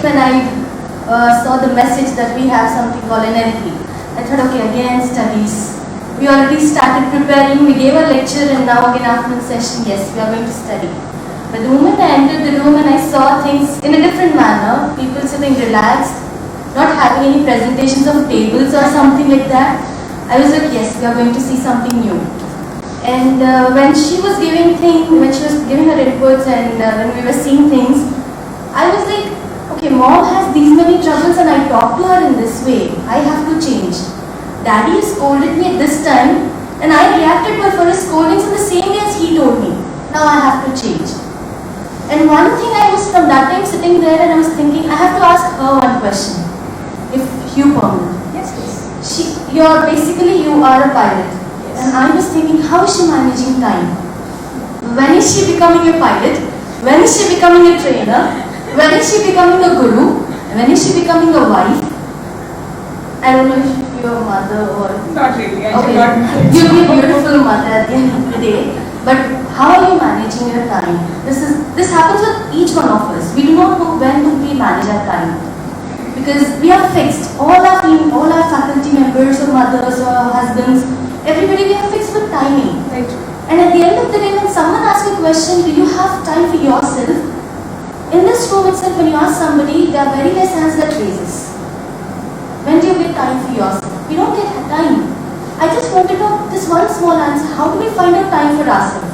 when I saw the message that we have something called NLP. I thought, okay, again studies. We already started preparing, we gave a lecture and now again afternoon session, yes, we are going to study. But the moment I entered the room and I saw things in a different manner, people sitting relaxed, not having any presentations of tables or something like that, I was like, yes, we are going to see something new. And when she was giving her inputs and when we were seeing things, I was like, okay, mom has these many troubles and I talk to her in this way. I have to change. Daddy scolded me at this time and I reacted for his scoldings in the same way as he told me. Now I have to change. And one thing I was from that time sitting there and I was thinking, I have to ask her one question. If you permit. Yes, please. You are a pilot. And I was thinking, how is she managing time? When is she becoming a pilot? When is she becoming a trainer? When is she becoming a guru? When is she becoming a wife? I don't know if you're a mother or... Not really. Okay, you'll be a beautiful mother at the end of the day. But how are you managing your time? This happens with each one of us. We do not know when do we manage our time. Because we are fixed. All our faculty members or mothers or husbands, everybody, we are fixed with timing. Right. And at the end of the day, when someone asks a question, do you have time for yourself? In this room itself, when you ask somebody, there are very less hands that raises. When do you get time for yourself? We don't get time. I just wanted to know this one small answer. How do we find out time for ourselves?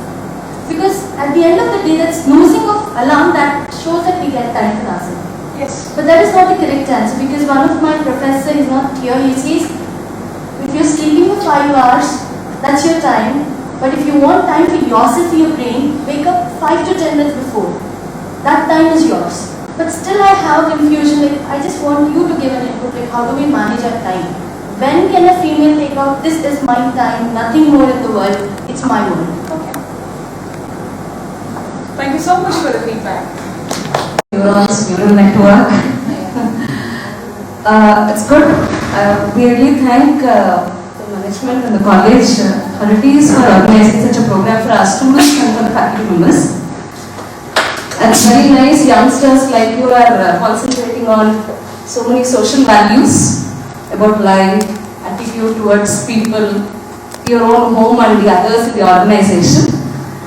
Because at the end of the day, that snoozing of alarm that shows that we get time for ourselves. Yes. But that is not the correct answer because one of my professors is not here. He says, if you're sleeping for 5 hours, that's your time. But if you want time for yourself, for your brain, wake up 5 to 10 minutes before. That time is yours. But still I have confusion, like I just want you to give an input, like how do we manage our time? When can a female take out, this is my time, nothing more in the world, it's my world. Okay. Thank you so much for the feedback. Neurons, neural network. It's good. We really thank the management and the college authorities for organizing such a program for our students and for the faculty members. It's very nice youngsters like you are concentrating on so many social values about life, attitude towards people, your own home and the others in the organization.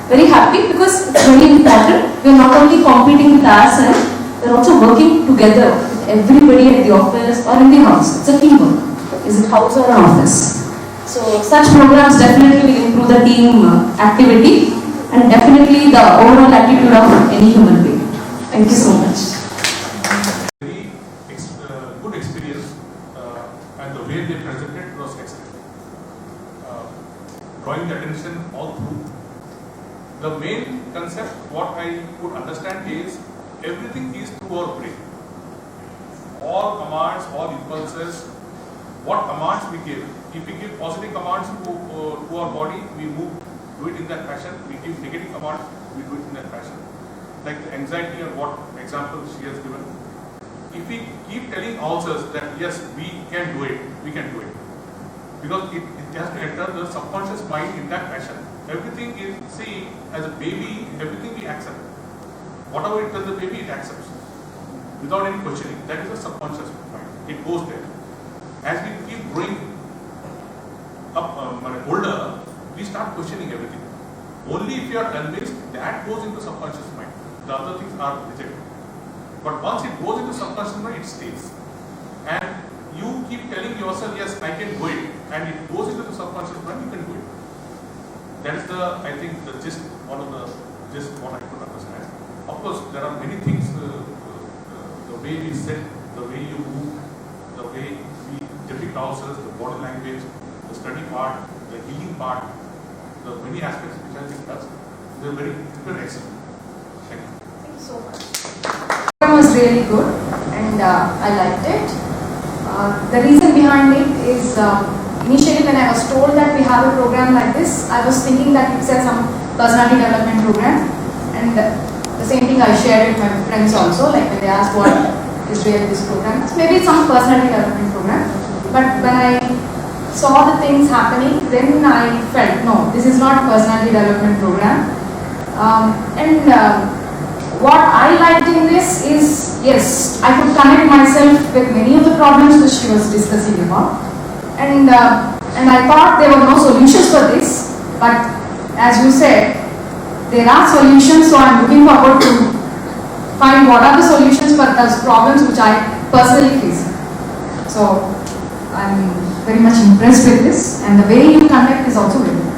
Very happy because it's very important. We are not only competing with ourselves, we are also working together with everybody at the office or in the house. It's a teamwork. Is it house or an office? So such programs definitely will improve the team activity and definitely the overall attitude of any human being. Thank you so much. Very good experience and the way they presented was excellent. Drawing the attention all through. The main concept, what I could understand is everything is through our brain. All commands, all impulses, what commands we give. If we give positive commands to our body, we do it in that fashion. We give negative commands, we do it in that fashion. Like the anxiety and what example she has given. If we keep telling ourselves that yes, we can do it, because it has to enter the subconscious mind in that fashion. Everything is, see, as a baby, everything we accept. Whatever it tells the baby, it accepts. Without any questioning. That is the subconscious mind. It goes there. As we keep growing up older, we start questioning everything. Only if you are convinced, that goes into subconscious mind. The other things are rejected. But once it goes into subconscious mind, it stays. And you keep telling yourself, yes, I can do it. And it goes into the subconscious mind, you can do it. That is I think, the gist, one of the gist what I could understand. Of course, there are many things, the way we sit, the way you move, the way we depict ourselves, the body language, the study part, the healing part, the many aspects which have been touched. They are very excellent. Thank you. Thank you so much. The program was really good and I liked it. The reason behind it is initially when I was told that we have a program like this, I was thinking that it's some personality development program, and the same thing I shared with my friends also, like when they asked what is really this program. So maybe it's some personality development program, but when I saw the things happening, then I felt, no, this is not a personality development program. what I liked in this is, yes, I could connect myself with many of the problems that she was discussing about. And I thought there were no solutions for this, but as you said, there are solutions, so I'm looking forward to find what are the solutions for those problems which I personally face. So I'm very much impressed with this, and the way you conduct is also very good.